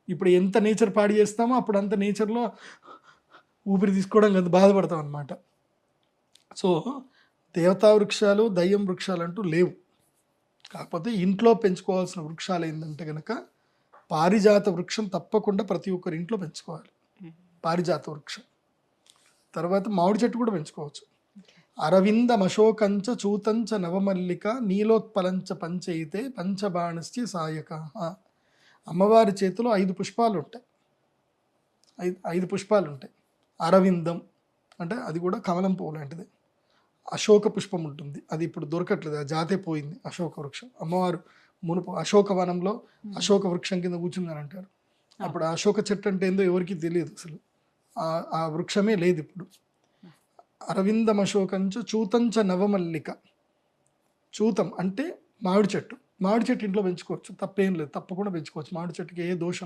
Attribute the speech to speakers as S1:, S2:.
S1: ఇప్పుడు ఎంత నేచర్ పాడు చేస్తామో అప్పుడు అంత నేచర్లో ఊపిరి తీసుకోవడం కదా బాధపడతాం అనమాట. సో దేవతా వృక్షాలు దయ్యం వృక్షాలు అంటూ లేవు. కాకపోతే ఇంట్లో పెంచుకోవాల్సిన వృక్షాలు ఏంటంటే కనుక పారిజాత వృక్షం తప్పకుండా ప్రతి ఒక్కరి ఇంట్లో పెంచుకోవాలి. పారిజాత వృక్షం తర్వాత మామిడి చెట్టు కూడా పెంచుకోవచ్చు. అరవిందమశోకంచ చూతంచ నవమల్లిక నీలోత్పలంచ పంచయితే పంచబాణశ్చి సాయక. అమ్మవారి చేతిలో 5 పుష్పాలు ఉంటాయి. 5 పుష్పాలు ఉంటాయి. అరవిందం అంటే అది కూడా కమలం పువ్వు లాంటిది. అశోక పుష్పం ఉంటుంది, అది ఇప్పుడు దొరకట్లేదు, ఆ జాతే పోయింది. అశోక వృక్షం అమ్మవారు మునుపు అశోకవనంలో అశోక వృక్షం కింద కూర్చుందని అంటారు. అప్పుడు అశోక చెట్టు అంటే ఏందో ఎవరికి తెలియదు అసలు, ఆ వృక్షమే లేదు ఇప్పుడు. అరవిందం అశోకంచ చూతంచ నవమల్లిక. చూతం అంటే మామిడి చెట్టు. మామిడి చెట్టు ఇంట్లో పెంచుకోవచ్చు, తప్పేం లేదు, తప్పకుండా పెంచుకోవచ్చు. మామిడి చెట్టుకి ఏ దోషం